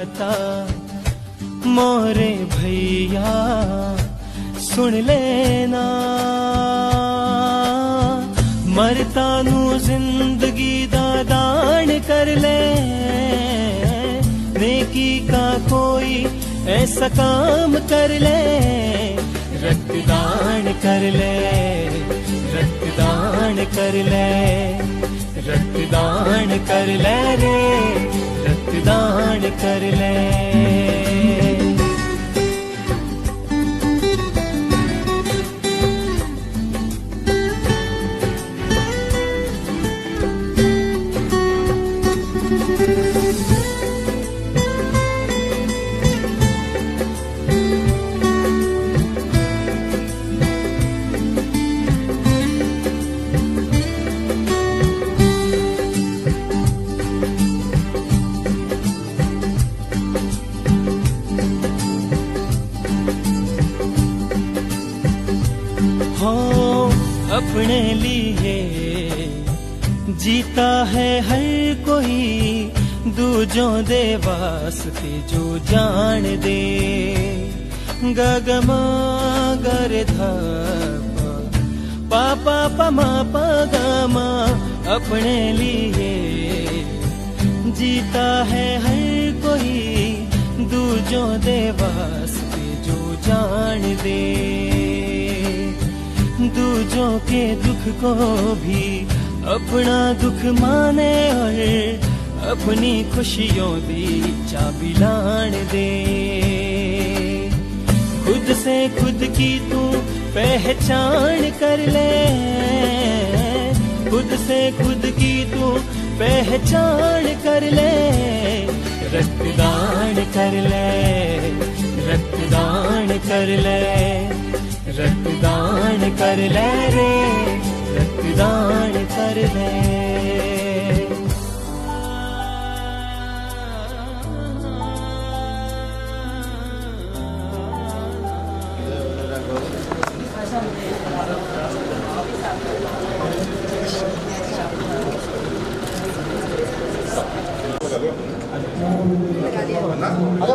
बता मोरे भैया सुन लेना, मरता नू जिंदगी दा दान कर ले, नेकी का कोई ऐसा काम कर ले, रक्तदान कर ले, रक्तदान कर ले, रक्तदान कर ले रे, रक्तदान कर ले। अपने लिए जीता है हर कोई, दूजों दे वास्ते जो जान दे, गगमा गर धा पापा पमा पगमा। अपने लिए जीता है हर कोई, दूजों दे वास्ते जो जान दे, दूजों के दुख को भी अपना दुख माने, और अपनी खुशियों दी चाबी लान दे। खुद से खुद की तू पहचान कर ले, खुद से खुद की तू पहचान कर ले, रक्तदान कर ले, रक्तदान कर ले, रक्तदान कर ले रे, रक्तदान कर ले।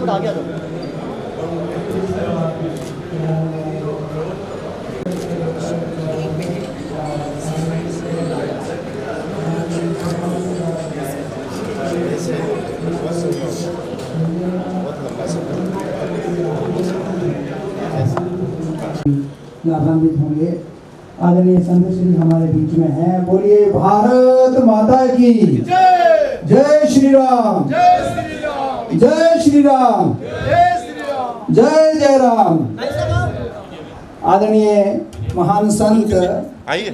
आ गया तो लाभान्वित होंगे। आदरणीय संत श्री हमारे बीच में हैं। बोलिए भारत माता की जय, जय श्री राम, जय श्री राम, जय श्री राम, जय श्री राम, जय जय राम। आदरणीय महान संत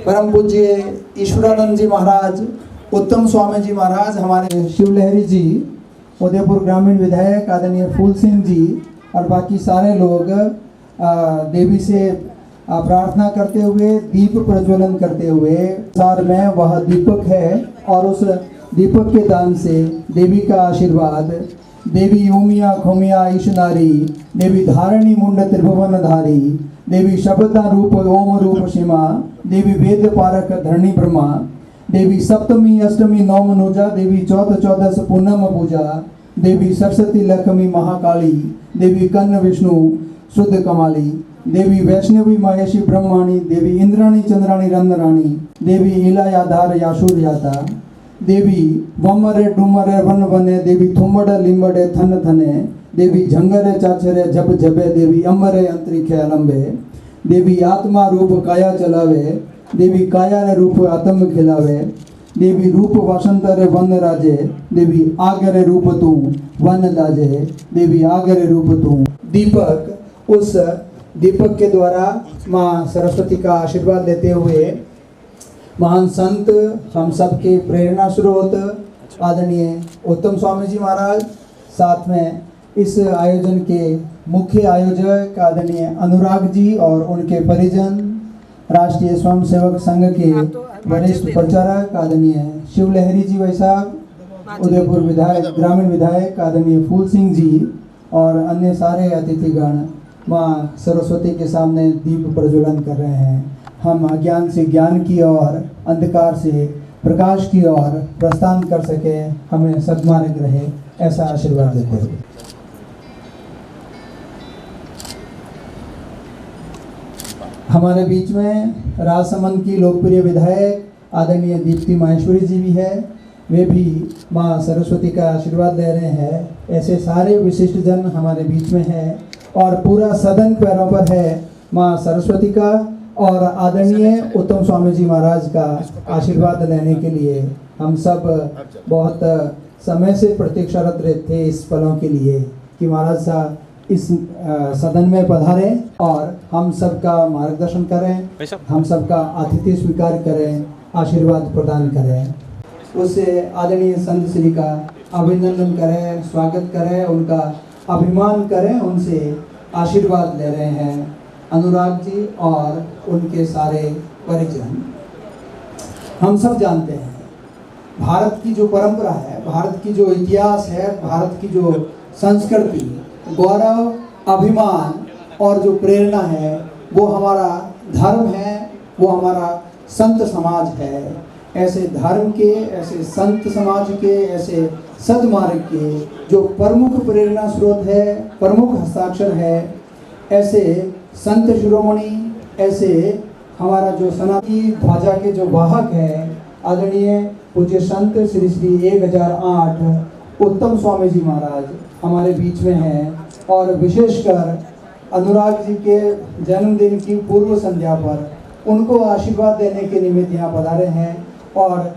परम पूज्य ईश्वरानंद जी महाराज, उत्तम स्वामी जी महाराज, हमारे शिवलहरी जी, उदयपुर ग्रामीण विधायक आदरणीय फूल सिंह जी और बाकी सारे लोग देवी से प्रार्थना करते हुए, दीप प्रज्वलन करते हुए, सार में वह दीपक है और उस दीपक के दान से देवी का आशीर्वाद, देवी ओमिया खोमिया ईश नारी, देवी धारणी मुंड त्रिभुवन धारी, देवी शब्दा रूप ओम रूप सीमा, देवी वेद पारक धरणी ब्रह्मा, देवी सप्तमी अष्टमी नवम नोजा, देवी चौथ चौदस पूनम पूजा, देवी सरस्वती लक्ष्मी महाकाली, देवी कन्न विष्णु शुद्ध कमाली, देवी वैष्णवी महेशी ब्रह्माणी, देवी इंद्राणी चंद्राणी रंधराणी, देवी इलायाधार याशुर याता, देवी वमरे डुमरे वन वने, देवी थुमड़े लिंबड़े थन थने, देवी झंगरे चाचरे जब जबे, देवी अम्बरे अंतरिक्षे अलंबे, देवी आत्मा रूप काया चलावे, देवी काया ने रूप आत्म खिलावे, देवी रूप वसंतरे वन राजे, देवी आगरे रूप तू वन दाजे, देवी आगरे रूप तू। दीपक, उस दीपक के द्वारा माँ सरस्वती का आशीर्वाद लेते हुए महान संत, हम सबके प्रेरणा स्रोत आदरणीय उत्तम स्वामी जी महाराज, साथ में इस आयोजन के मुख्य आयोजक आदरणीय अनुराग जी और उनके परिजन, राष्ट्रीय स्वयंसेवक संघ के वरिष्ठ प्रचारक आदरणीय शिवलहरी जी भाई साहब, उदयपुर विधायक ग्रामीण विधायक आदरणीय फूल सिंह जी और अन्य सारे अतिथिगण माँ सरस्वती के सामने दीप प्रज्वलन कर रहे हैं। हम अज्ञान से ज्ञान की ओर, अंधकार से प्रकाश की ओर प्रस्थान कर सके, हमें सद्मार्ग रहे, ऐसा आशीर्वाद देते हैं। हमारे बीच में राजसमंद की लोकप्रिय विधायक आदरणीय दीप्ति माहेश्वरी जी भी है, वे भी माँ सरस्वती का आशीर्वाद ले रहे हैं। ऐसे सारे विशिष्ट जन हमारे बीच में हैं और पूरा सदन पैरों पर है माँ सरस्वती का और आदरणीय उत्तम स्वामी जी महाराज का आशीर्वाद लेने के लिए। हम सब बहुत समय से प्रतीक्षारत थे इस पलों के लिए कि महाराज साहब इस सदन में पधारें और हम सबका मार्गदर्शन करें, हम सबका आतिथ्य स्वीकार करें, आशीर्वाद प्रदान करें। उससे आदरणीय संत श्री का अभिनंदन करें, स्वागत करें, उनका अभिमान करें, उनसे आशीर्वाद ले रहे हैं अनुराग जी और उनके सारे परिजन। हम सब जानते हैं भारत की जो परंपरा है, भारत की जो इतिहास है, भारत की जो संस्कृति, गौरव, अभिमान और जो प्रेरणा है वो हमारा धर्म है, वो हमारा संत समाज है। ऐसे धर्म के, ऐसे संत समाज के, ऐसे सद्मार्ग के जो प्रमुख प्रेरणा स्रोत है, प्रमुख हस्ताक्षर है, ऐसे संत शिरोमणि, ऐसे हमारा जो सनातनी ध्वजा के जो वाहक है आदरणीय पूज्य संत श्री श्री 1008 उत्तम स्वामी जी महाराज हमारे बीच में हैं और विशेषकर अनुराग जी के जन्मदिन की पूर्व संध्या पर उनको आशीर्वाद देने के निमित्त यहाँ पधारे हैं। और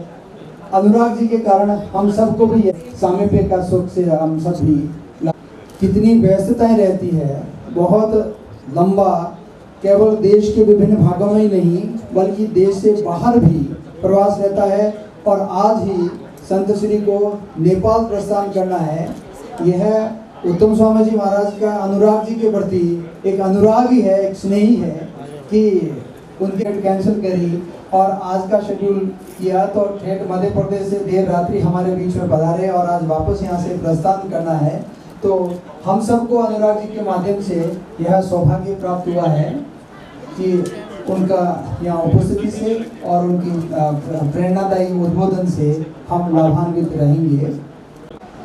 अनुराग जी के कारण हम सबको भी सामीप्य का सुख से हम सब भी कितनी व्यस्तताएं रहती है, बहुत लंबा, केवल देश के विभिन्न भागों में ही नहीं बल्कि देश से बाहर भी प्रवास रहता है। और आज ही संत श्री को नेपाल प्रस्थान करना है। यह उत्तम स्वामी जी महाराज का अनुराग जी के प्रति एक अनुराग ही है, एक स्नेही है कि उनकी कैंसिल करी और आज का शेड्यूल किया तो ठेठ मध्य प्रदेश से देर रात्रि हमारे बीच में पधारे और आज वापस यहाँ से प्रस्थान करना है। तो हम सबको अनुराग जी के माध्यम से यह सौभाग्य प्राप्त हुआ है कि उनका यहाँ उपस्थिति से और उनकी प्रेरणादायी उद्बोधन से हम लाभान्वित रहेंगे।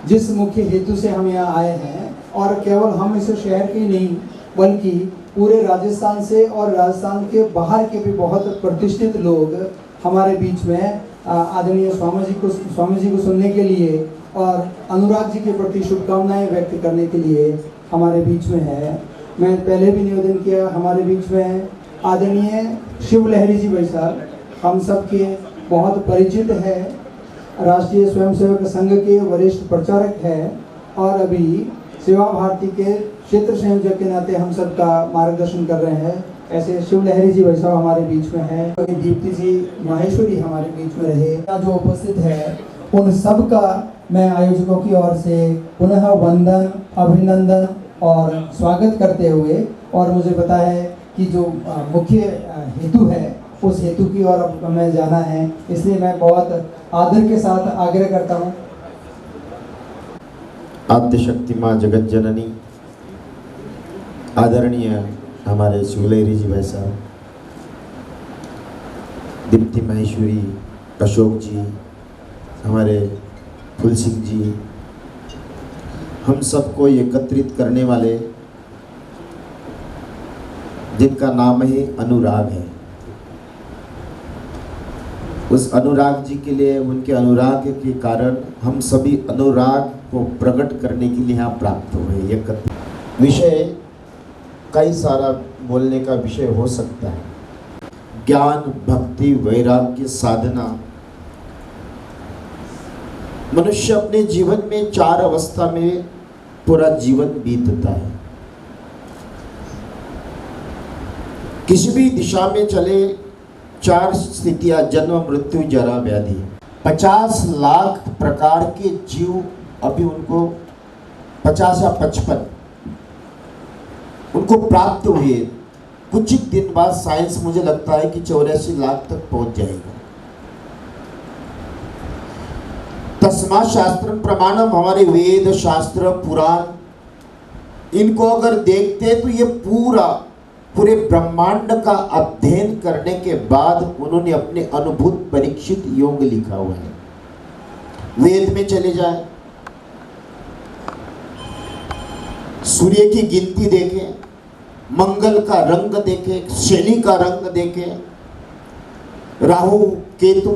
जिस मुख्य हेतु से हम यहाँ आए हैं और केवल हम इस शहर के नहीं बल्कि पूरे राजस्थान से और राजस्थान के बाहर के भी बहुत प्रतिष्ठित लोग हमारे बीच में आदरणीय स्वामी जी को सुनने के लिए और अनुराग जी के प्रति शुभकामनाएं व्यक्त करने के लिए हमारे बीच में है। मैं पहले भी निवेदन किया, हमारे बीच में आदरणीय शिव लहरी जी भाई साहब हम सब के बहुत परिचित है, राष्ट्रीय स्वयंसेवक संघ के वरिष्ठ प्रचारक है और अभी सेवा भारती के क्षेत्र संयोजक के नाते हम सब का मार्गदर्शन कर रहे हैं। ऐसे शिव लहरी जी भाई साहब हमारे बीच में है, दीप्ति जी माहेश्वरी हमारे बीच में रहे। जो उपस्थित है उन सब का मैं आयोजकों की ओर से पुनः वंदन, अभिनंदन और स्वागत करते हुए, और मुझे पता है कि जो मुख्य हेतु है उस हेतु की ओर हमें जाना है, इसलिए मैं बहुत आदर के साथ आग्रह करता हूँ। आद्यशक्ति माँ जगत जननी आदरणीय हमारे शिवलहरी जी भाई साहब, दीप्ति माहेश्वरी, अशोक जी, हमारे फूल सिंह जी, हम सबको एकत्रित करने वाले जिनका नाम ही अनुराग है, उस अनुराग जी के लिए, उनके अनुराग के कारण हम सभी अनुराग को प्रकट करने के लिए यहाँ प्राप्त हुए। ये विषय कई सारा बोलने का विषय हो सकता है। ज्ञान, भक्ति, वैराग्य, साधना। मनुष्य अपने जीवन में 4 अवस्था में पूरा जीवन बीतता है। किसी भी दिशा में चले 4 स्थितियां, जन्म, मृत्यु, जरा, व्याधि। 50 लाख प्रकार के जीव अभी उनको 50 या 55 उनको प्राप्त हुए। कुछ ही दिन बाद साइंस मुझे लगता है कि 84 लाख तक पहुंच जाएगा। तस्मात् शास्त्रम प्रमाणम, हमारे वेद, शास्त्र, पुराण, इनको अगर देखते तो ये पूरे ब्रह्मांड का अध्ययन करने के बाद उन्होंने अपने अनुभूत परीक्षित योग लिखा हुआ है। वेद में चले जाए, सूर्य की गिनती देखें, मंगल का रंग देखे, शनि का रंग देखे, राहु केतु,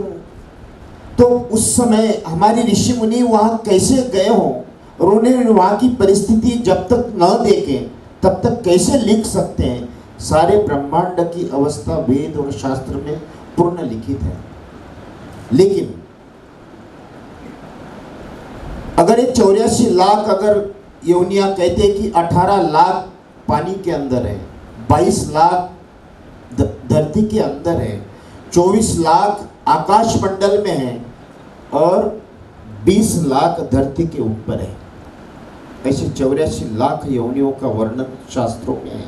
तो उस समय हमारे ऋषि मुनि वहां कैसे गए हों और उन्हें वहां की परिस्थिति जब तक न देखे तब तक कैसे लिख सकते हैं। सारे ब्रह्मांड की अवस्था वेद और शास्त्र में पूर्ण लिखित है। लेकिन अगर ये 84 लाख अगर योनियां कहते हैं कि 18 लाख पानी के अंदर है, 22 लाख धरती के अंदर है, 24 लाख आकाश मंडल में है और 20 लाख धरती के ऊपर है, ऐसे 84 लाख योनियों का वर्णन शास्त्रों में है।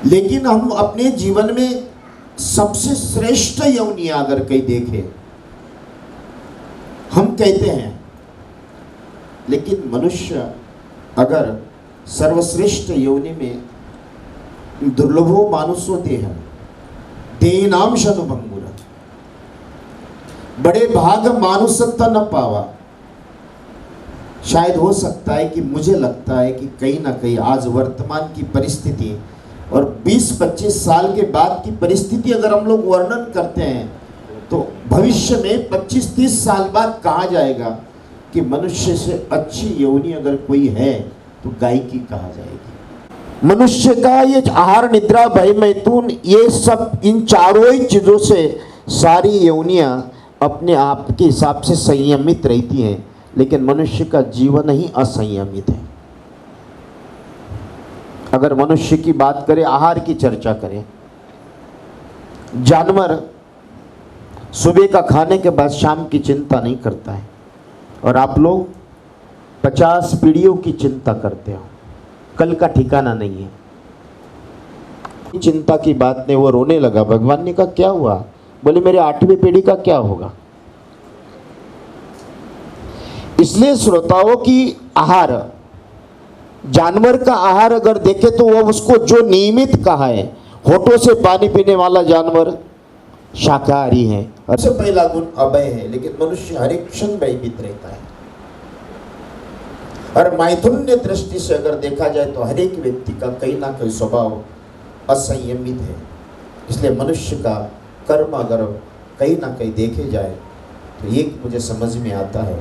लेकिन हम अपने जीवन में सबसे श्रेष्ठ योनियां अगर कहीं देखें, हम कहते हैं, लेकिन मनुष्य अगर सर्वश्रेष्ठ योनि में दुर्लभो मानुषो देह देनाम शतभंगुर, बड़े भाग मानुष न पावा। शायद हो सकता है कि मुझे लगता है कि कहीं ना कहीं आज वर्तमान की परिस्थिति और 20-25 साल के बाद की परिस्थिति अगर हम लोग वर्णन करते हैं तो भविष्य में 25-30 साल बाद कहा जाएगा कि मनुष्य से अच्छी योनि अगर कोई है तो गाय की कहा जाएगी। मनुष्य का ये आहार निद्रा भय मैथुन, ये सब इन चारों ही चीजों से सारी योनियां अपने आप के हिसाब से संयमित रहती हैं, लेकिन मनुष्य का जीवन ही असंयमित है। अगर मनुष्य की बात करें, आहार की चर्चा करें, जानवर सुबह का खाने के बाद शाम की चिंता नहीं करता है और आप लोग 50 पीढ़ियों की चिंता करते हो, कल का ठिकाना नहीं है। चिंता की बात नहीं, वो रोने लगा। भगवान ने कहा क्या हुआ? बोले मेरे 8वीं पीढ़ी का क्या होगा। इसलिए श्रोताओं की आहार, जानवर का आहार अगर देखे तो वो उसको जो नियमित कहा है, होठों से पानी पीने वाला जानवर शाकाहारी है। सबसे पहला गुण अभय है, लेकिन मनुष्य हर एक क्षण भयभीत रहता है। और मैथुन्य दृष्टि से अगर देखा जाए तो हर एक व्यक्ति का कहीं ना कहीं स्वभाव असंयमित है। इसलिए मनुष्य का कर्म अगर कहीं ना कहीं देखे जाए तो एक मुझे समझ में आता है,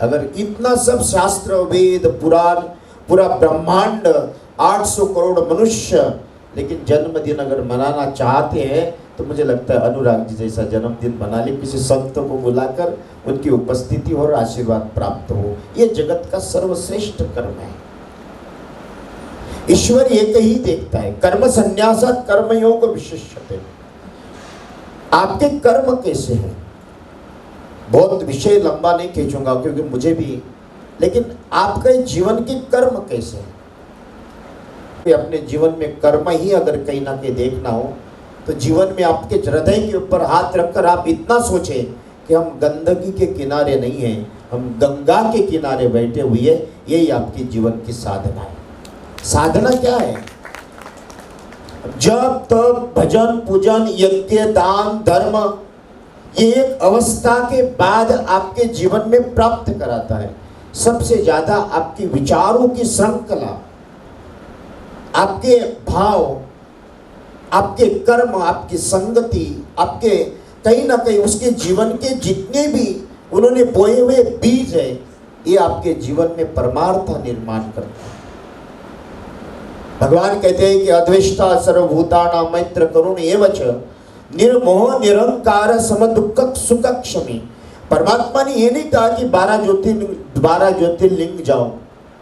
अगर इतना सब शास्त्र वेद पुराण पूरा ब्रह्मांड 800 करोड़ मनुष्य लेकिन जन्मदिन अगर मनाना चाहते हैं तो मुझे लगता है अनुराग जी जैसा जन्मदिन मना ले, किसी संत को बुलाकर उनकी उपस्थिति और आशीर्वाद प्राप्त हो। ये जगत का सर्वश्रेष्ठ कर्म है। ईश्वर एक ही देखता है, कर्म संन्यासात कर्मयोग विशिष्यते। आपके कर्म कैसे हैं? बहुत विषय लंबा नहीं खींचूंगा क्योंकि मुझे भी, लेकिन आपके जीवन के कर्म कैसे हैं? अपने जीवन में कर्म ही अगर कहीं ना कहीं देखना हो तो जीवन में आपके हृदय के ऊपर हाथ रखकर आप इतना सोचें कि हम गंदगी के किनारे नहीं हैं, हम गंगा के किनारे बैठे हुए, यही आपके जीवन की साधना है। साधना क्या है? जप तप भजन पूजन यज्ञ दान धर्म, ये एक अवस्था के बाद आपके जीवन में प्राप्त कराता है। सबसे ज्यादा आपके विचारों की श्रृंखला, आपके भाव, आपके कर्म, आपकी संगति, आपके कहीं ना कहीं उसके जीवन के जितने भी उन्होंने बोए हुए बीज है, ये आपके जीवन में परमार्थ निर्माण करता है। भगवान कहते हैं कि अद्वेष्टा सर्वभूतानां मैत्र करुण एवच निर्मोह निरंकार समदुःख सुख क्षमी। परमात्मा ने ये नहीं कहा कि 12 ज्योतिर्लिंग जाओ,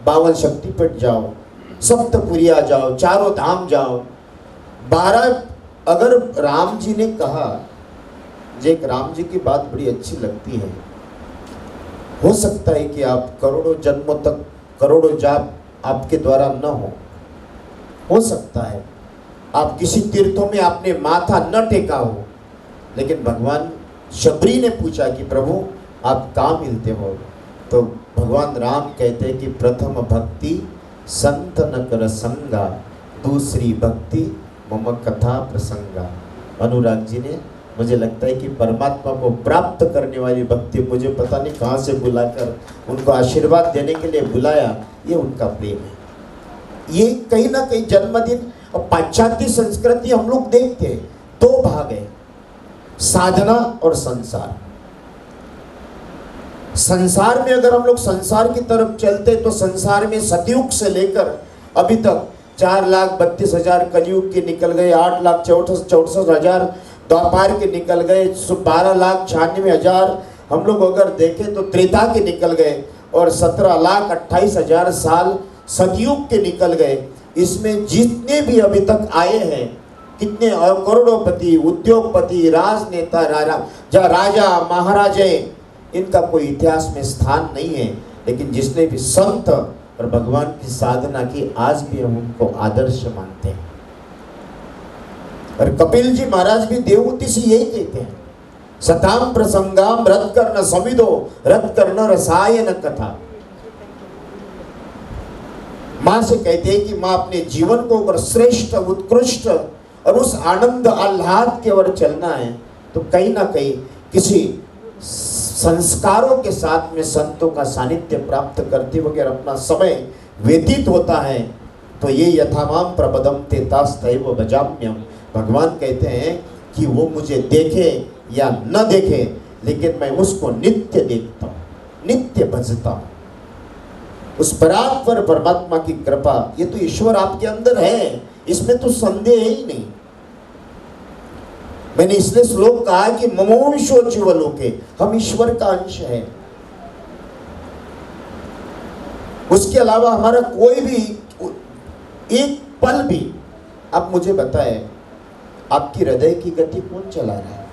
52 शक्तिपीठ जाओ, सप्तपुरिया जाओ, चारों धाम जाओ। 12 अगर राम जी ने कहा, मुझे एक राम जी की बात बड़ी अच्छी लगती है। हो सकता है कि आप करोड़ों जन्मों तक करोड़ों जाप आपके द्वारा न हो सकता है आप किसी तीर्थों में आपने माथा न टेका हो, लेकिन भगवान शबरी ने पूछा कि प्रभु आप कहाँ मिलते हो, तो भगवान राम कहते हैं कि प्रथम भक्ति संत न कर संगा, दूसरी भक्ति मम कथा प्रसंगा। अनुराग जी ने, मुझे लगता है कि परमात्मा को प्राप्त करने वाली भक्ति, मुझे पता नहीं कहाँ से बुलाकर उनको आशीर्वाद देने के लिए बुलाया, ये उनका प्रेम है। ये कहीं ना कहीं जन्मदिन और पाश्चात्य संस्कृति हम लोग देखते हैं, दो भाग है, साधना और संसार। संसार में अगर हम लोग संसार की तरफ चलते तो संसार में सतयुग से लेकर अभी तक 4,32,000 कलयुग के निकल गए, 8,64,000 द्वापार के निकल गए, 12,96,000 हम लोग अगर देखें तो त्रेता के निकल गए, और 17,28,000 साल सतयुग के निकल गए। इसमें जितने भी अभी तक आए हैं, कितने करोड़ोंपति, उद्योगपति, राजनेता, राजा महाराजे, इनका कोई इतिहास में स्थान नहीं है। लेकिन जिसने भी संत और भगवान की साधना की, आज भी हम उनको आदर्श मानते हैं। और कपिल जी महाराज भी देवहूति से यही कहते हैं, सताम प्रसंगाम रत करना समिदो, रत करना रसायन कथा। माँ से कहते हैं कि माँ अपने जीवन को अगर श्रेष्ठ, उत्कृष्ट और उस आनंद आह्लाद के ओर चलना है तो कहीं ना कहीं किसी संस्कारों के साथ में संतों का सानिध्य प्राप्त करते हुए अगर अपना समय व्यतीत होता है तो ये यथामाम प्रबदम ते तास्तैव भजाम्यम। भगवान कहते हैं कि वो मुझे देखे या न देखे, लेकिन मैं उसको नित्य देखता हूँ, नित्य भजता हूँ। उस परात्पर परमात्मा की कृपा, ये तो ईश्वर आपके अंदर है, इसमें तो संदेह ही नहीं। मैंने इसलिए श्लोक कहा कि ममोंशो जीवलोके, हम ईश्वर का अंश है। उसके अलावा हमारा कोई भी एक पल भी, आप मुझे बताएं, आपकी हृदय की गति कौन चला रहा है?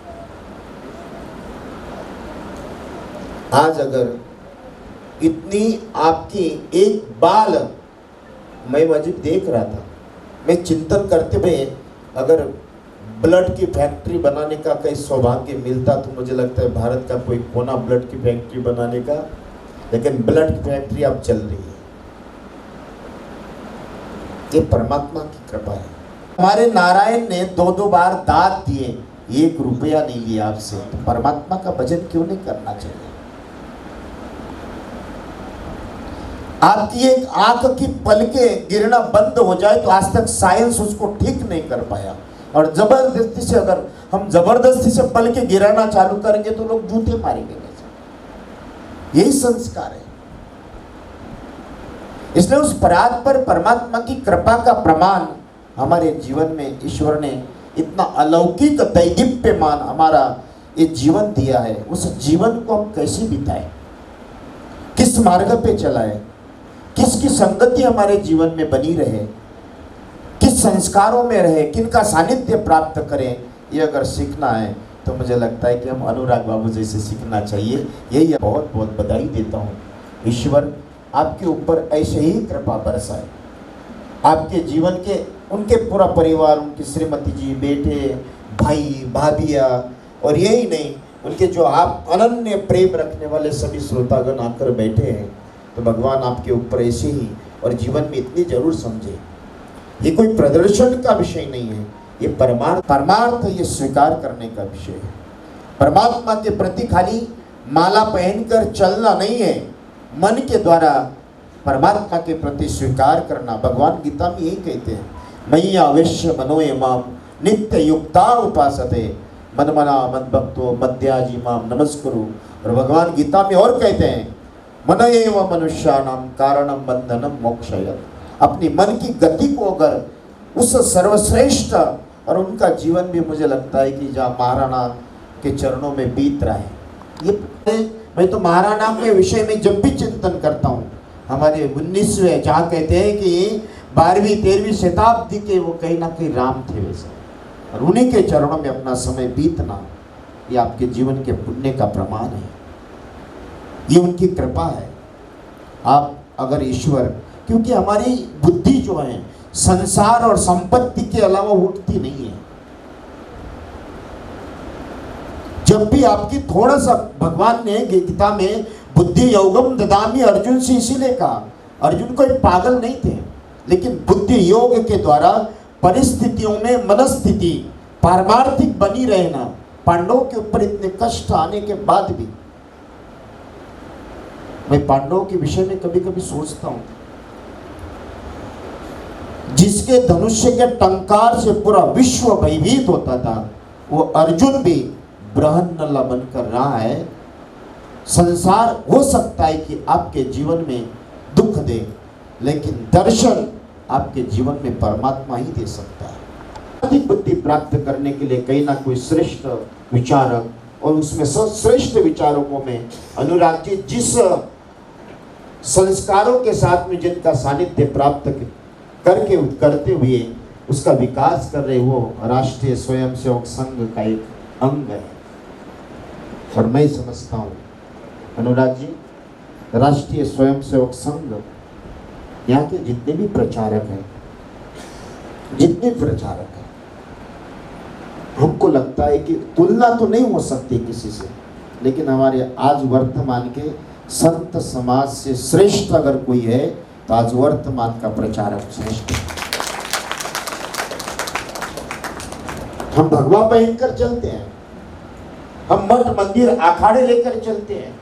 आज अगर इतनी आपकी एक बाल, मैं अजीब देख रहा था, मैं चिंतन करते हुए, अगर ब्लड की फैक्ट्री बनाने का कहीं सौभाग्य मिलता तो मुझे लगता है भारत का कोई कोना ब्लड की फैक्ट्री बनाने का, लेकिन ब्लड की फैक्ट्री अब चल रही है। ये परमात्मा की कृपा है। हमारे नारायण ने 2-2 बार दात दिए, 1 रुपया नहीं लिया आपसे, तो परमात्मा का भजन क्यों नहीं करना चाहिए? आपकी एक आंख की पलकें गिरना बंद हो जाए तो आज तक साइंस उसको ठीक नहीं कर पाया, और जबरदस्ती से, अगर हम जबरदस्ती से पलकें गिराना चालू करेंगे तो लोग जूते मारेंगे। यही संस्कार है। इसलिए उस परात्पर परमात्मा की कृपा का प्रमाण हमारे जीवन में ईश्वर ने इतना अलौकिक दैदीप्यमान हमारा ये जीवन दिया है। उस जीवन को हम कैसे बिताएं, किस मार्ग पे चलाएं, किसकी संगति हमारे जीवन में बनी रहे, किस संस्कारों में रहे, किनका सानिध्य प्राप्त करें, ये अगर सीखना है तो मुझे लगता है कि हम अनुराग बाबू जैसे सीखना चाहिए। यही बहुत बहुत बधाई देता हूँ। ईश्वर आपके ऊपर ऐसे ही कृपा बरसाए, आपके जीवन के, उनके पूरा परिवार, उनकी श्रीमती जी, बेटे, भाई, भाभिया, और यही नहीं, उनके जो आप अनन्य प्रेम रखने वाले सभी श्रोतागण आकर बैठे हैं, तो भगवान आपके ऊपर ऐसे ही और जीवन में इतनी जरूर समझे। ये कोई प्रदर्शन का विषय नहीं है, ये परमार्थ ये स्वीकार करने का विषय है। परमात्मा के प्रति खाली माला पहनकर चलना नहीं है, मन के द्वारा परमात्मा के प्रति स्वीकार करना। भगवान गीता में यही कहते हैं, मयि अवश्य मनोय माम नित्य युक्ता उपासते मनमना मद्भक्तो मद्याजी माम नमस्कुरु। और भगवान गीता में और कहते हैं, मन एव मनुष्याणाम कारणम बंधनम मोक्षयत्। अपनी मन की गति को अगर उस सर्वश्रेष्ठ, और उनका जीवन भी मुझे लगता है कि जहाँ महाराणा के चरणों में बीत रहा है, ये मैं तो महाराणा के विषय में जब भी चिंतन करता हूँ, हमारे 19वें, जहाँ कहते हैं कि 12वीं-13वीं शताब्दी के वो कहीं ना कहीं राम थे वैसे, और उन्हीं के चरणों में अपना समय बीतना, ये आपके जीवन के पुण्य का प्रमाण है, ये उनकी कृपा है। आप अगर ईश्वर, क्योंकि हमारी बुद्धि जो है संसार और संपत्ति के अलावा उठती नहीं है। जब भी आपकी थोड़ा सा, भगवान ने गीता में बुद्धि योगम ददामी अर्जुन से इसीलिए कहा, अर्जुन कोई पागल नहीं थे, लेकिन बुद्धि योग के द्वारा परिस्थितियों में मनस्थिति पारमार्थिक बनी रहना। पांडवों के ऊपर इतने कष्ट आने के बाद भी मैं पांडवों के विषय में कभी कभी सोचता हूँ, जिसके धनुष्य के टंकार से पूरा विश्व भयभीत होता था, वो अर्जुन भी बृहन्नला बनकर रहा है। संसार हो सकता है कि आपके जीवन में दुख दे, लेकिन दर्शन आपके जीवन में परमात्मा ही दे सकता है। अधिक बुद्धि प्राप्त करने के लिए कहीं ना कोई श्रेष्ठ विचारक, और उसमें श्रेष्ठ विचारकों में अनुराग जी जिस संस्कारों के साथ में जिनका सानिध्य प्राप्त करके करते हुए उसका विकास कर रहे, वो राष्ट्रीय स्वयंसेवक संघ का एक अंग है। और मैं समझता हूँ अनुराग जी, राष्ट्रीय स्वयंसेवक संघ, यहाँ के जितने भी प्रचारक हैं, हमको लगता है कि तुलना तो नहीं हो सकती किसी से, लेकिन हमारे आज वर्तमान के संत समाज से श्रेष्ठ अगर कोई है तो आज वर्तमान का प्रचारक श्रेष्ठ है। हम भगवा पहनकर चलते हैं, हम मठ मंदिर अखाड़े लेकर चलते हैं,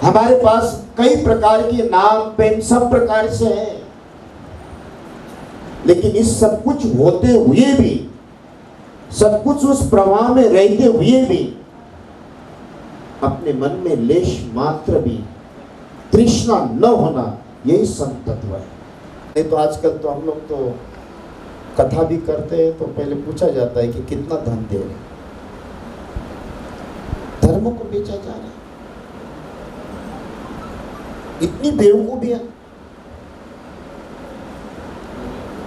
हमारे पास कई प्रकार के नाम पेन सब प्रकार से हैं, लेकिन इस सब कुछ होते हुए भी, सब कुछ उस प्रवाह में रहते हुए भी अपने मन में लेश मात्र भी तृष्णा न होना, यही संत तत्व है। नहीं तो आजकल तो हम लोग तो कथा भी करते हैं तो पहले पूछा जाता है कि कितना धन दे रहे, धर्म को बेचा जा रहा है। इतनी बेवकूफियां,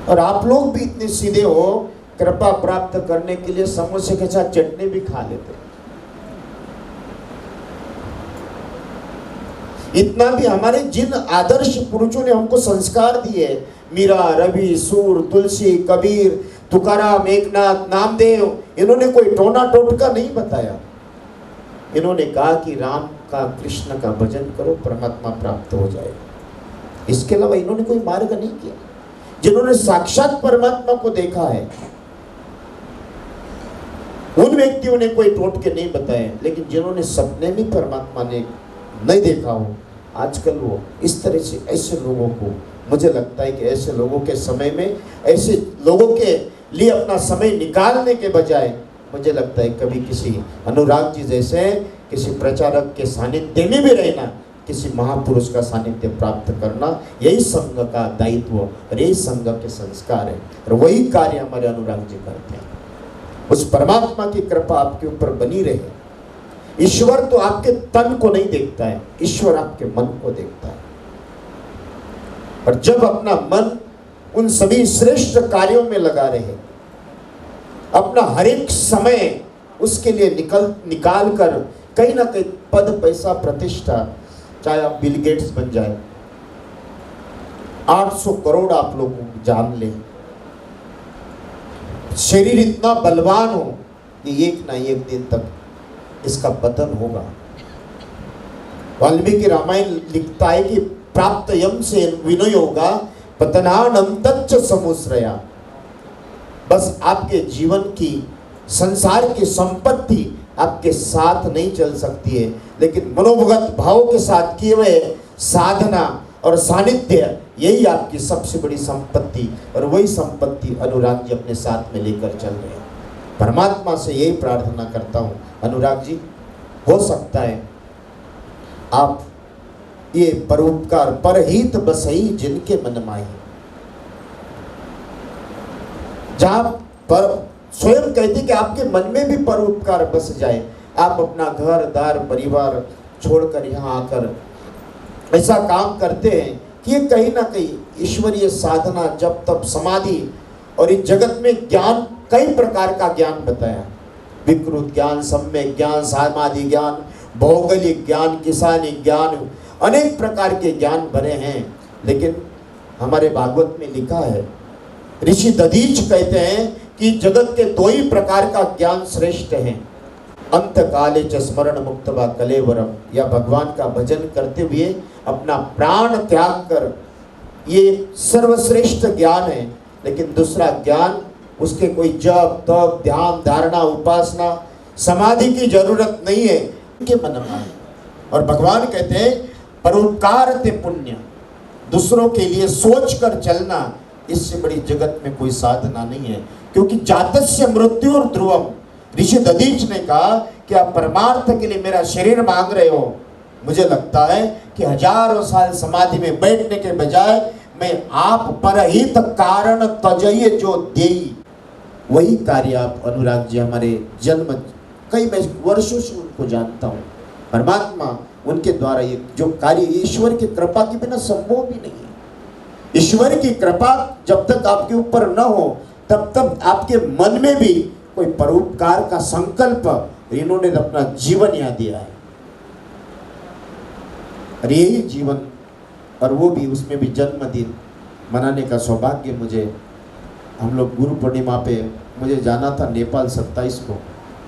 और आप लोग भी इतने सीधे हो, कृपा प्राप्त करने के लिए समोसे के साथ चटनी भी खा लेते। इतना भी हमारे जिन आदर्श पुरुषों ने हमको संस्कार दिए, मीरा, रवि, सूर, तुलसी, कबीर, तुकाराम, एकनाथ, नामदेव, इन्होंने कोई टोना टोटका नहीं बताया। इन्होंने कहा कि राम का, कृष्ण का भजन करो, परमात्मा प्राप्त हो जाएगा। इसके अलावा इन्होंने कोई मार्ग नहीं किया। जिन्होंने साक्षात परमात्मा को देखा है उन व्यक्तियों ने कोई टोटके नहीं बताए, लेकिन जिन्होंने सपने में परमात्मा ने नहीं देखा हो, आजकल वो इस तरह से, ऐसे लोगों को, मुझे लगता है कि ऐसे लोगों के समय में, ऐसे लोगों के लिए अपना समय निकालने के बजाय, मुझे लगता है कभी किसी अनुराग जी जैसे किसी प्रचारक के सानिध्य में भी रहना, किसी महापुरुष का सानिध्य प्राप्त करना, यही संघ का दायित्व और यही संघ के संस्कार है। और वही कार्य हमारे अनुराग जी करते हैं। उस परमात्मा की कृपा आपके ऊपर बनी रहे। ईश्वर तो आपके तन को नहीं देखता है, ईश्वर आपके मन को देखता है। और जब अपना मन उन सभी श्रेष्ठ कार्यों में लगा रहे, अपना हर एक समय उसके लिए निकाल कर कहीं ना कहीं पद, पैसा, प्रतिष्ठा, चाहे आप बिल गेट्स बन जाए, 800 करोड़ आप लोग जान ले, शरीर इतना बलवान हो कि एक ना एक दिन तक इसका पतन होगा। वाल्मीकि रामायण लिखता है कि प्राप्त यम से विनय होगा, पतनानम तच्च समुश्रया। बस आपके जीवन की, संसार की संपत्ति आपके साथ नहीं चल सकती है, लेकिन मनोभगत भाव के साथ किए हुए साधना और सानिध्य, यही आपकी सबसे बड़ी संपत्ति, और वही संपत्ति अनुराग जी अपने साथ में लेकर चल रहे हैं। परमात्मा से यही प्रार्थना करता हूँ अनुराग जी, हो सकता है आप ये परोपकार, परहित बसई जिनके मन माही, जहां पर स्वयं कहते कि आपके मन में भी परोपकार बस जाए, आप अपना घर दार परिवार छोड़कर यहाँ आकर ऐसा काम करते हैं कि ये कहीं ना कहीं ईश्वरीय साधना, जप तप, समाधि, और इस जगत में ज्ञान, कई प्रकार का ज्ञान बताया, विकृत ज्ञान, सम्यक ज्ञान, समाधि ज्ञान, भौगोलिक ज्ञान, किसानी ज्ञान, अनेक प्रकार के ज्ञान भरे हैं। लेकिन हमारे भागवत में लिखा है, ऋषि दधीच कहते हैं कि जगत के दो ही प्रकार का ज्ञान श्रेष्ठ है, अंत काले च स्मरण मुक्तवा कलेवरम, या भगवान का भजन करते हुए अपना प्राण त्याग कर, ये सर्वश्रेष्ठ ज्ञान है। लेकिन दूसरा ज्ञान, उसके कोई जप तप ध्यान धारणा उपासना समाधि की जरूरत नहीं है, उनके मन में। और भगवान कहते हैं परोपकार ते पुण्य, दूसरों के लिए सोच कर चलना, इससे बड़ी जगत में कोई साधना नहीं है। क्योंकि जातस्य मृत्यु और ध्रुवम, ऋषि दधीच ने कहा कि आप परमार्थ के लिए मेरा शरीर मांग रहे हो, मुझे लगता है कि हजारों साल समाधि में बैठने के बजाय मैं आप परहित कारण तजय जो देई, वही कार्य आप अनुराग जी हमारे जन्म, कई मैं वर्षों से उनको जानता हूँ, परमात्मा उनके द्वारा ये जो कार्य ईश्वर की कृपा के बिना संभव भी नहीं है। ईश्वर की कृपा जब तक आपके ऊपर न हो तब तक आपके मन में भी कोई परोपकार का संकल्प इन्होंने अपना जीवन यहाँ दिया है, और यही जीवन, और वो भी उसमें भी जन्मदिन मनाने का सौभाग्य मुझे, हम लोग गुरु पूर्णिमा पे मुझे जाना था नेपाल 27 को,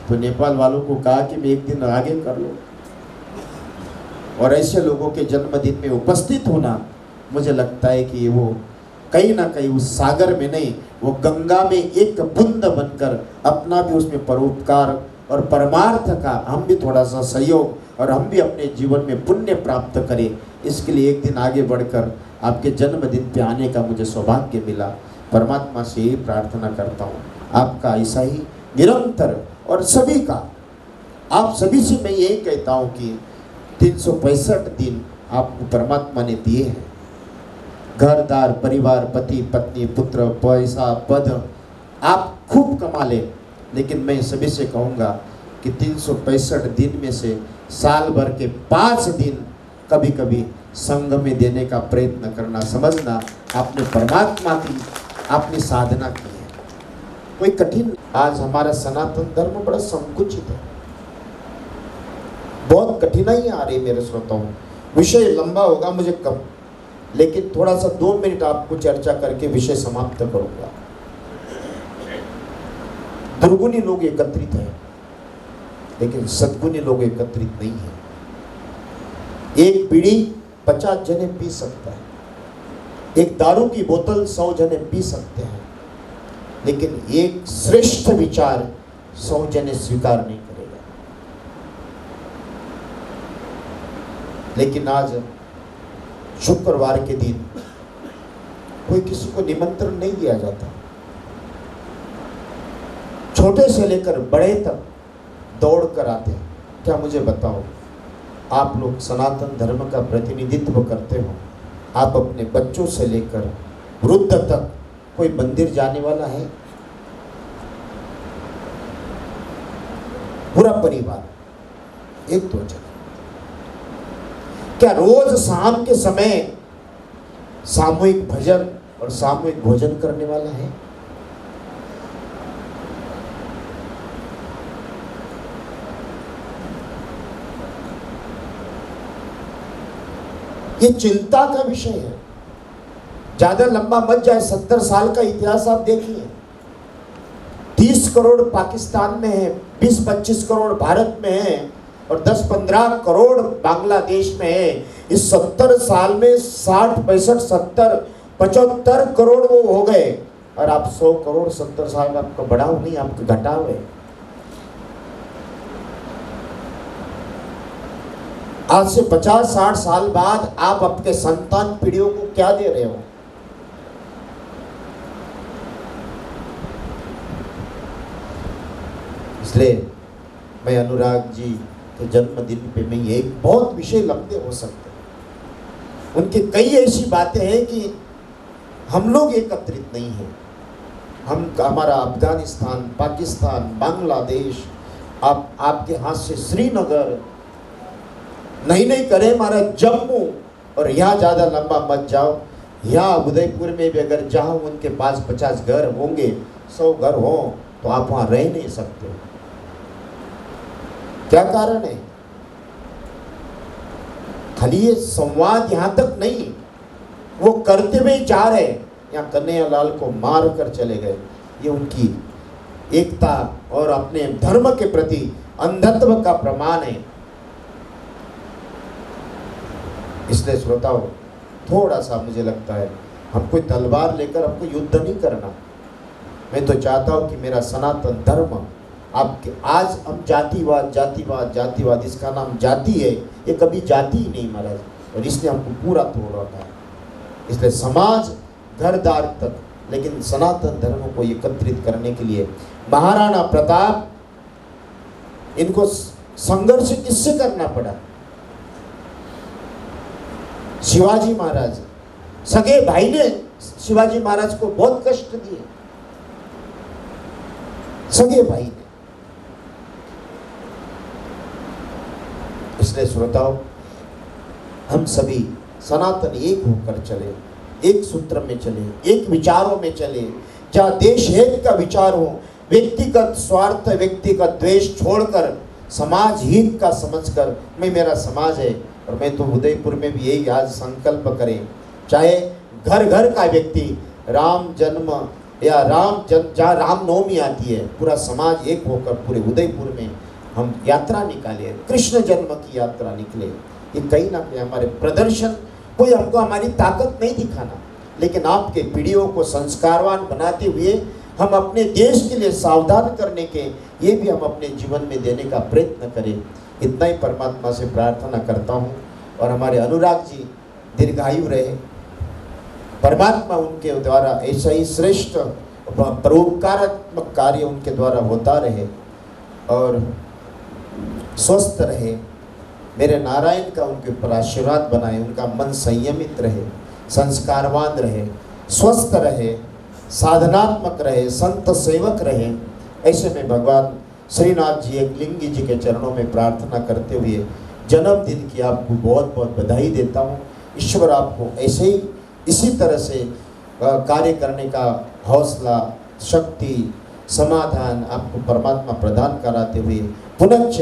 तो नेपाल वालों को कहा कि मैं एक दिन आगे कर लो, और ऐसे लोगों के जन्मदिन में उपस्थित होना, मुझे लगता है कि वो कहीं ना कहीं उस सागर में नहीं, वो गंगा में एक बूंद बनकर अपना भी उसमें परोपकार और परमार्थ का हम भी थोड़ा सा सहयोग, और हम भी अपने जीवन में पुण्य प्राप्त करें, इसके लिए एक दिन आगे बढ़कर आपके जन्मदिन पे आने का मुझे सौभाग्य मिला। परमात्मा से यही प्रार्थना करता हूँ आपका ऐसा ही निरंतर, और सभी का, आप सभी से मैं यही कहता हूँ कि 365 दिन आपको परमात्मा ने दिए हैं, घर दार परिवार पति पत्नी पुत्र पैसा पद आप खूब कमा ले, लेकिन मैं सभी से कहूँगा कि 365 दिन में से साल भर के 5 दिन कभी कभी संघ में देने का प्रयत्न करना, समझना आपने परमात्मा की आपने साधना की है, कोई कठिन। आज हमारा सनातन धर्म बड़ा संकुचित है, बहुत कठिनाई आ रही मेरे श्रोताओं, विषय लंबा होगा मुझे कम, लेकिन थोड़ा सा 2 मिनट आपको चर्चा करके विषय समाप्त करूंगा। दुर्गुणी लोग एकत्रित हैं, लेकिन सद्गुणी लोग एकत्रित नहीं है। एक बीड़ी 50 जने पी सकता है, एक दारू की बोतल 100 जने पी सकते हैं, लेकिन एक श्रेष्ठ विचार 100 जने स्वीकार नहीं करेगा। लेकिन आज शुक्रवार के दिन कोई किसी को निमंत्रण नहीं दिया जाता, छोटे से लेकर बड़े तक दौड़ कर आते हैं। क्या मुझे बताओ, आप लोग सनातन धर्म का प्रतिनिधित्व करते हो, आप अपने बच्चों से लेकर वृद्ध तक कोई मंदिर जाने वाला है? पूरा परिवार 1-2 जन। क्या रोज शाम के समय सामूहिक भजन और सामूहिक भोजन करने वाला है? ये चिंता का विषय है, ज्यादा लंबा मत जाए। 70 साल का इतिहास आप देखिए, 30 करोड़ पाकिस्तान में है, 20-25 करोड़ भारत में है, और 10-15 करोड़ बांग्लादेश में है। इस 70 साल में 60, 65, 70, 75 करोड़ वो हो गए, और आप 100 करोड़ 70 साल में आपका बढ़ाव नहीं, आपका घटाव है। आज से 50-60 साल बाद आप अपने संतान पीढ़ियों को क्या दे रहे हो? इसलिए मैं अनुराग जी के जन्मदिन पे मैं ये बहुत विषय लंबे हो सकते हैं, उनकी कई ऐसी बातें हैं कि हम लोग एकत्रित नहीं हैं। हमारा अफगानिस्तान, पाकिस्तान, बांग्लादेश, आपके हाथ से श्रीनगर नहीं करे, हमारा जम्मू, और यहाँ ज़्यादा लंबा मत जाओ, यहाँ उदयपुर में भी अगर जहाँ उनके पास 50 घर होंगे, 100 घर हो, तो आप वहाँ रह नहीं सकते। क्या कारण है? खाली ये संवाद यहाँ तक नहीं, वो करते हुए जा रहे, यहाँ कन्हैयालाल को मार कर चले गए। ये उनकी एकता और अपने धर्म के प्रति अंधत्व का प्रमाण है। इसलिए श्रोताओं, थोड़ा सा मुझे लगता है हम कोई तलवार लेकर हमको युद्ध नहीं करना। मैं तो चाहता हूँ कि मेरा सनातन धर्म आपके, आज हम जातिवाद जातिवाद जातिवाद, इसका नाम जाति है, ये कभी जाति ही नहीं महाराज, और इसने हमको पूरा तोड़ रखा है। इसलिए समाज घर द्वार तक, लेकिन सनातन धर्म को एकत्रित करने के लिए महाराणा प्रताप, इनको संघर्ष किससे करना पड़ा? शिवाजी महाराज, सगे भाई ने शिवाजी महाराज को बहुत कष्ट दिए, सगे भाई ने। इसलिए श्रोताओं, हम सभी सनातन एक होकर चले, एक सूत्र में चले, एक विचारों में चले, जहाँ देश हित का विचार हो, व्यक्तिगत स्वार्थ, व्यक्तिगत द्वेष छोड़कर समाज हित का समझकर मैं, मेरा समाज है और मैं तो उदयपुर में भी यही आज संकल्प करें, चाहे घर घर का व्यक्ति राम जन्म या जहाँ रामनवमी आती है, पूरा समाज एक होकर पूरे उदयपुर में हम यात्रा निकाले, कृष्ण जन्म की यात्रा निकले। ये कहीं ना कहीं हमारे प्रदर्शन, कोई हमको हमारी ताकत नहीं दिखाना, लेकिन आपके पीढ़ियों को संस्कारवान बनाते हुए हम अपने देश के लिए सावधान करने के, ये भी हम अपने जीवन में देने का प्रयत्न करें। इतना ही परमात्मा से प्रार्थना करता हूँ। और हमारे अनुराग जी दीर्घायु रहे, परमात्मा उनके द्वारा ऐसा ही श्रेष्ठ परोपकारात्मक कार्य उनके द्वारा होता रहे और स्वस्थ रहे। मेरे नारायण का उनके ऊपर आशीर्वाद बनाए, उनका मन संयमित रहे, संस्कारवान रहे, स्वस्थ रहे, साधनात्मक रहे, संत सेवक रहे। ऐसे में भगवान श्रीनाथ जी एकलिंगी जी के चरणों में प्रार्थना करते हुए जन्मदिन की आपको बहुत बहुत बधाई देता हूँ। ईश्वर आपको ऐसे ही इसी तरह से कार्य करने का हौसला, शक्ति, समाधान आपको परमात्मा प्रदान कराते हुए पुनश्च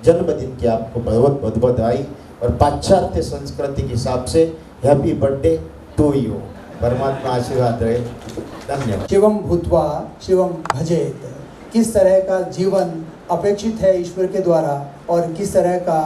जन्मदिन की आपको बहुत बहुत बधाई। और पाश्चात्य संस्कृति के हिसाब से हैप्पी बर्थडे टू यू। परमात्मा आशीर्वाद रहे। धन्यवाद। शिवम भूत्वा शिवम भजेत, किस तरह का जीवन अपेक्षित है ईश्वर के द्वारा और किस तरह का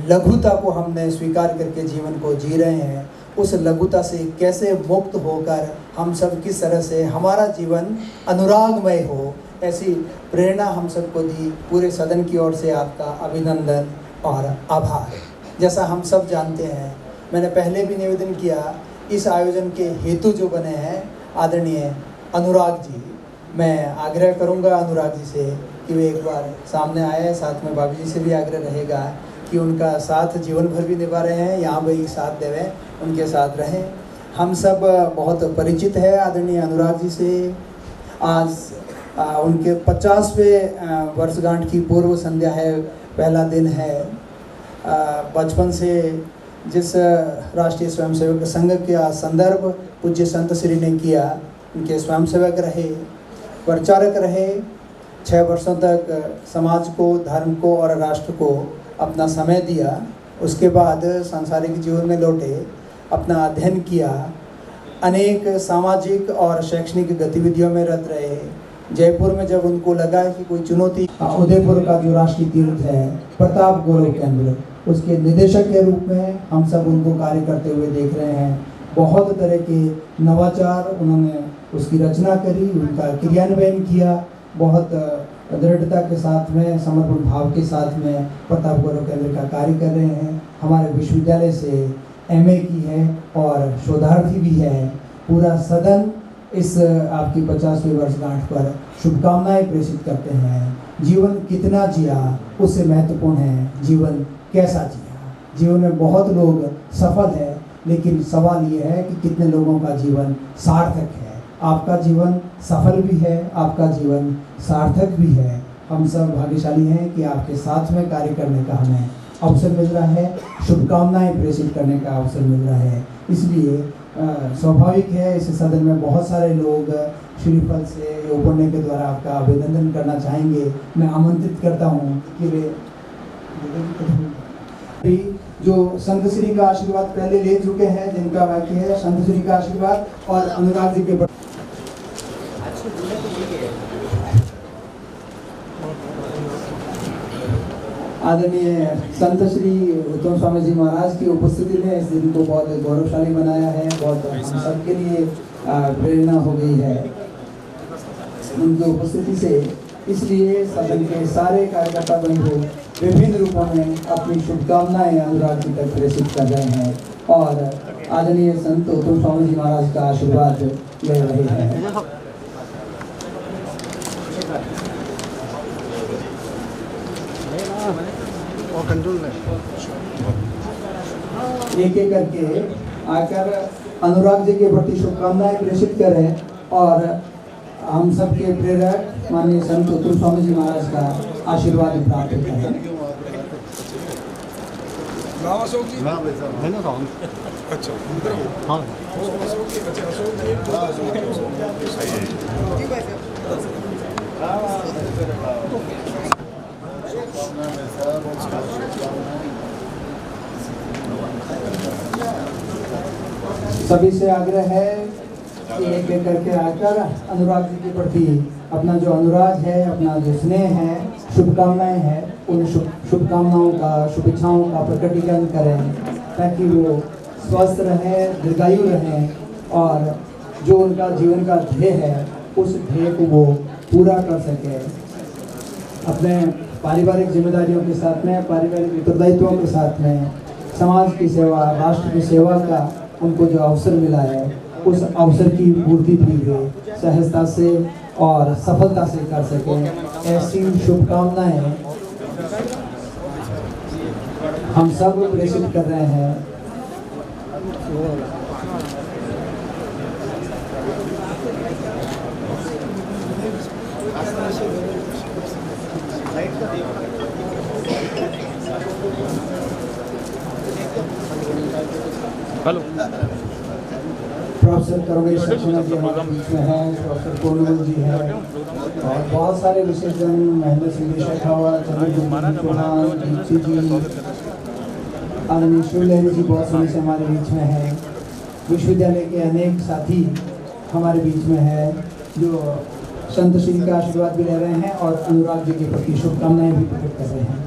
लघुता को हमने स्वीकार करके जीवन को जी रहे हैं, उस लघुता से कैसे मुक्त होकर हम सब किस तरह से हमारा जीवन अनुरागमय हो, ऐसी प्रेरणा हम सबको दी। पूरे सदन की ओर से आपका अभिनंदन और आभार। जैसा हम सब जानते हैं, मैंने पहले भी निवेदन किया, इस आयोजन के हेतु जो बने हैं आदरणीय अनुराग जी, मैं आग्रह करूंगा अनुराग जी से कि वे एक बार सामने आए। साथ में भाभी जी से भी आग्रह रहेगा कि उनका साथ जीवन भर भी निभा रहे हैं, यहाँ भी साथ देवें, उनके साथ रहें। हम सब बहुत परिचित है आदरणीय अनुराग जी से। आज उनके 50वें वर्षगांठ की पूर्व संध्या है, पहला दिन है। बचपन से जिस राष्ट्रीय स्वयंसेवक संघ का संदर्भ पूज्य संत श्री ने किया, उनके स्वयंसेवक रहे, प्रचारक रहे। 6 वर्षों तक समाज को, धर्म को और राष्ट्र को अपना समय दिया। उसके बाद सांसारिक जीवन में लौटे, अपना अध्ययन किया, अनेक सामाजिक और शैक्षणिक गतिविधियों में रत रहे। जयपुर में जब उनको लगा कि कोई चुनौती, उदयपुर का जो राष्ट्रीय तीर्थ है प्रताप गौरव केंद्र, उसके निदेशक के रूप में हम सब उनको कार्य करते हुए देख रहे हैं। बहुत तरह के नवाचार उन्होंने उसकी रचना करी, उनका क्रियान्वयन किया। बहुत दृढ़ता के साथ में, समर्पण भाव के साथ में प्रताप गौरव केंद्र का कार्य कर रहे हैं। हमारे विश्वविद्यालय से MA की है और शोधार्थी भी है। पूरा सदन इस आपकी 50वीं वर्षगांठ पर शुभकामनाएं प्रेषित करते हैं। जीवन कितना जिया उससे महत्वपूर्ण है जीवन कैसा जिया। जीवन में बहुत लोग सफल हैं, लेकिन सवाल ये है कि कितने लोगों का जीवन सार्थक है। आपका जीवन सफल भी है, आपका जीवन सार्थक भी है। हम सब भाग्यशाली हैं कि आपके साथ में कार्य करने का हमें अवसर मिल रहा है, शुभकामनाएं प्रेषित करने का अवसर मिल रहा है। इसलिए स्वाभाविक है इस सदन में बहुत सारे लोग श्रीफल से उपरने के द्वारा आपका अभिनंदन करना चाहेंगे। मैं आमंत्रित करता हूँ कि वे जो संत श्री का आशीर्वाद पहले ले चुके हैं, जिनका बाकी है संत श्री का आशीर्वाद और अनुराग जी के आदरणीय संत श्री उत्तम स्वामी जी महाराज की उपस्थिति ने इस दिन को बहुत गौरवशाली बनाया है, बहुत हम सबके लिए प्रेरणा हो गई है उनकी उपस्थिति से। इसलिए सदन के सारे कार्यकर्ता बंधु विभिन्न रूपों में अपनी शुभकामनाएं अनुराग जी तक प्रेषित कर रहे हैं और आदरणीय संत उत्तम स्वामी जी महाराज का आशीर्वाद ले रहे हैं। एक एक करके आकर अनुराग जी के प्रति शुभकामनाएं प्रेषित करें और हम सबके प्रेरक माननीय संत उत्तम स्वामी जी महाराज का आशीर्वाद प्राप्त करें। सभी से आग्रह है कि एक एक करके आकर अनुराग जी के प्रति अपना जो अनुराग है, अपना जो स्नेह है, शुभकामनाएं हैं, उन शुभकामनाओं का, शुभेच्छाओं का प्रकटीकरण करें ताकि वो स्वस्थ रहें, दीर्घायु रहें और जो उनका जीवन का ध्येय है उस ध्येय को वो पूरा कर सके। अपने पारिवारिक जिम्मेदारियों के साथ में, पारिवारिक उत्तरदायित्वों के साथ में समाज की सेवा, राष्ट्र की सेवा का उनको जो अवसर मिला है उस अवसर की पूर्ति भी वे सहजता से और सफलता से कर सकें। ऐसी शुभकामनाएं हम सब प्रेषित कर रहे हैं। हेलो प्रोफेसर करुणेश सक्सेना जी हमारे बीच में हैं, प्रोफेसर पूर्णमल जी हैं और बहुत सारे विशेषजन, महेंद्र सिंह शेखावत, चौहान, दीप्ति जी, आदरणीय शिव लहरी जी बहुत समय से हमारे बीच में हैं। विश्वविद्यालय के अनेक साथी हमारे बीच में हैं जो संत श्री का आशीर्वाद भी ले रहे हैं और अनुराग जी के प्रति शुभकामनाएं भी प्रकट कर रहे हैं।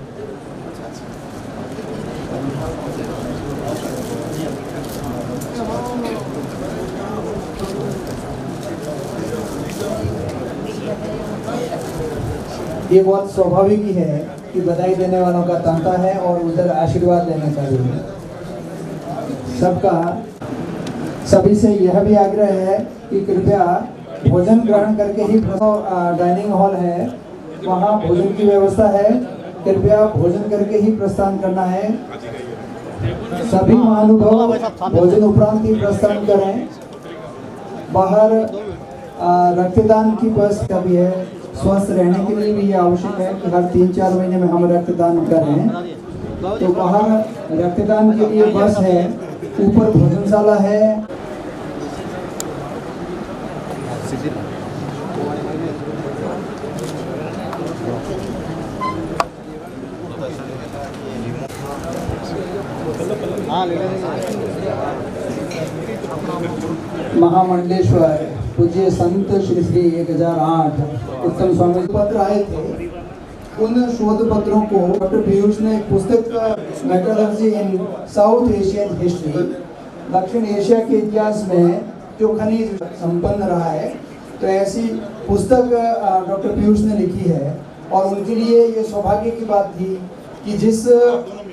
ये बहुत स्वाभाविक ही है कि बधाई देने वालों का तांता है और उधर आशीर्वाद लेने का भी है। सबका सभी से यह भी आग्रह है कि कृपया भोजन ग्रहण करके ही डाइनिंग हॉल है, वहाँ भोजन की व्यवस्था है, कृपया भोजन करके ही प्रस्थान करना है। सभी महानुभाव भोजन उपरांत ही प्रस्थान करें। बाहर रक्तदान की व्यवस्था भी है। स्वस्थ रहने के लिए भी ये आवश्यक है कि हर 3-4 महीने में हम रक्तदान करें। तो बाहर रक्तदान के लिए बस है, ऊपर भोजनशाला है। महामंडलेश्वर पूज्य संत श्री श्री 1008 उत्तम स्वामी पत्र आए थे। उन शोध पत्रों को डॉक्टर पीयूष ने एक पुस्तक मेटलर्जी इन साउथ एशियन हिस्ट्री, दक्षिण एशिया के इतिहास में जो खनिज संपन्न रहा है, तो ऐसी पुस्तक डॉक्टर पीयूष ने लिखी है। और उनके लिए ये सौभाग्य की बात थी कि जिस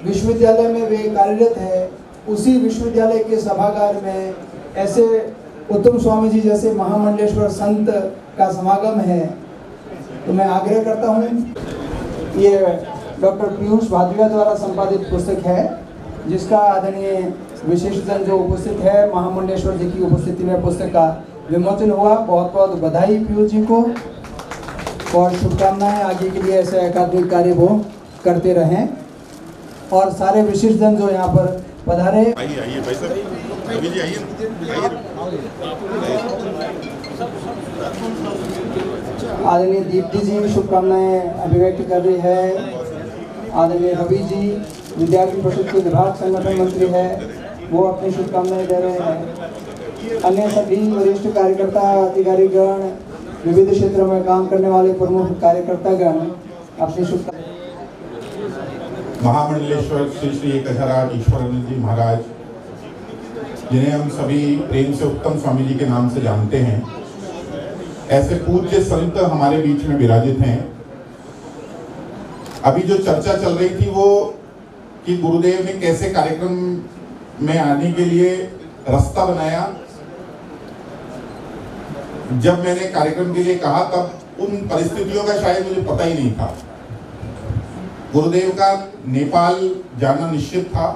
विश्वविद्यालय में वे कार्यरत है उसी विश्वविद्यालय के सभागार में ऐसे उत्तम स्वामी जी जैसे महामंडलेश्वर संत का समागम है। तो मैं आग्रह करता हूँ, ये डॉक्टर पीयूष भादुरिया द्वारा संपादित पुस्तक है जिसका आदरणीय विशेषजन जो उपस्थित है महामंडलेश्वर जी की उपस्थिति में पुस्तक का विमोचन हुआ। बहुत बहुत बधाई पीयूष जी को और शुभकामनाएं। आगे के लिए ऐसे अकादमिक कार्य वो करते रहें। और सारे विशेषजन जो यहाँ पर पधारे, आइए भाई साहब, रवि जी आइए। आदरणीय दीप्ति जी शुभकामनाएं अभिव्यक्त कर रही है। आदरणीय रवि जी विद्यार्थी परिषद के विभाग संगठन मंत्री है, वो अपनी शुभकामनाएं दे रहे हैं। अन्य सभी वरिष्ठ कार्यकर्ता, अधिकारीगण, विविध क्षेत्रों में काम करने वाले प्रमुख कार्यकर्तागण अपनी शुभकामनाएं। महामंडलेश्वर श्री श्री 1008 ईश्वरानंद जी महाराज, जिन्हें हम सभी प्रेम से उत्तम स्वामी जी के नाम से जानते हैं, ऐसे पूज्य संत हमारे बीच में विराजित हैं। अभी जो चर्चा चल रही थी वो कि गुरुदेव ने कैसे कार्यक्रम में आने के लिए रास्ता बनाया। जब मैंने कार्यक्रम के लिए कहा तब उन परिस्थितियों का शायद मुझे पता ही नहीं था। गुरुदेव का नेपाल जाना निश्चित था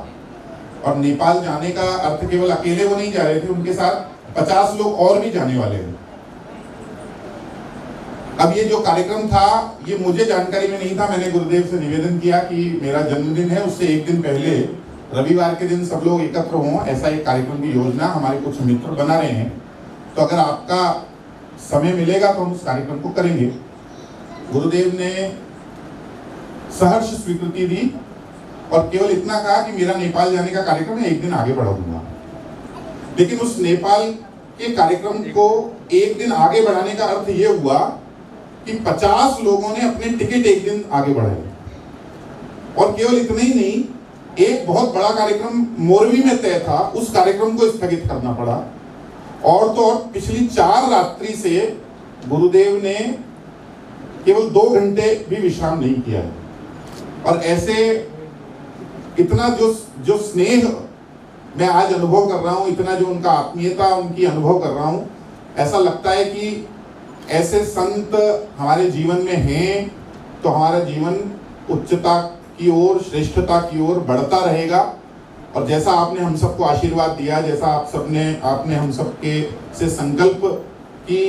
और नेपाल जाने का अर्थ केवल अकेले वो नहीं जा रहे थे, उनके साथ 50 लोग और भी जाने वाले थे। अब ये जो कार्यक्रम था ये मुझे जानकारी में नहीं था। मैंने गुरुदेव से निवेदन किया कि मेरा जन्मदिन है, उससे एक दिन पहले रविवार के दिन सब लोग एकत्र हों, ऐसा एक कार्यक्रम की योजना हमारे कुछ मित्र बना रहे हैं, तो अगर आपका समय मिलेगा तो हम उस कार्यक्रम को करेंगे। गुरुदेव ने सहर्ष स्वीकृति दी और केवल इतना कहा कि मेरा नेपाल जाने का कार्यक्रम है, एक दिन आगे बढ़ा दूंगा। लेकिन उस नेपाल के कार्यक्रम को एक दिन आगे बढ़ाने का अर्थ ये हुआ कि 50 लोगों ने अपने टिकट एक दिन आगे बढ़ाए। और केवल इतना ही नहीं, एक बहुत बड़ा कार्यक्रम मोरवी में तय था, उस कार्यक्रम को स्थगित करना पड़ा। और तो और पिछली 4 रात्रि से गुरुदेव ने केवल 2 घंटे भी विश्राम नहीं किया है। और ऐसे इतना जो स्नेह मैं आज अनुभव कर रहा हूँ, इतना जो उनका आत्मीयता उनकी अनुभव कर रहा हूँ, ऐसा लगता है कि ऐसे संत हमारे जीवन में हैं तो हमारा जीवन उच्चता की ओर, श्रेष्ठता की ओर बढ़ता रहेगा। और जैसा आपने हम सबको आशीर्वाद दिया, जैसा आपने हम सबके से संकल्प की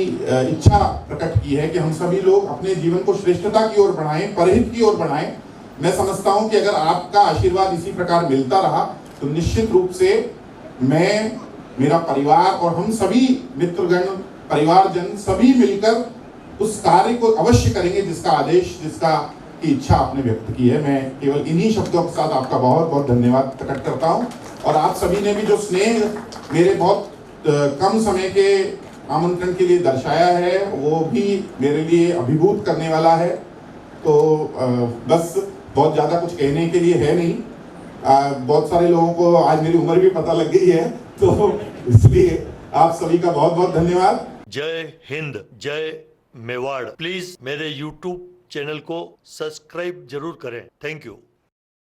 इच्छा प्रकट की है कि हम सभी लोग अपने जीवन को श्रेष्ठता की ओर बढ़ाएं, परहित की ओर बढ़ाएं, मैं समझता हूं कि अगर आपका आशीर्वाद इसी प्रकार मिलता रहा तो निश्चित रूप से मैं, मेरा परिवार और हम सभी मित्रगण, परिवारजन सभी मिलकर उस कार्य को अवश्य करेंगे जिसका आदेश, जिसका की इच्छा आपने व्यक्त की है। मैं केवल इन्हीं शब्दों के साथ आपका बहुत बहुत धन्यवाद प्रकट करता हूं। और आप सभी ने भी जो स्नेह मेरे बहुत कम समय के आमंत्रण के लिए दर्शाया है वो भी मेरे लिए अभिभूत करने वाला है। तो बस बहुत ज़्यादा कुछ कहने के लिए है नहीं। बहुत सारे लोगों को आज मेरी उम्र भी पता लग गई है, तो इसलिए आप सभी का बहुत बहुत धन्यवाद। जय हिंद, जय मेवाड़। प्लीज मेरे YouTube चैनल को सब्सक्राइब जरूर करें। Thank you.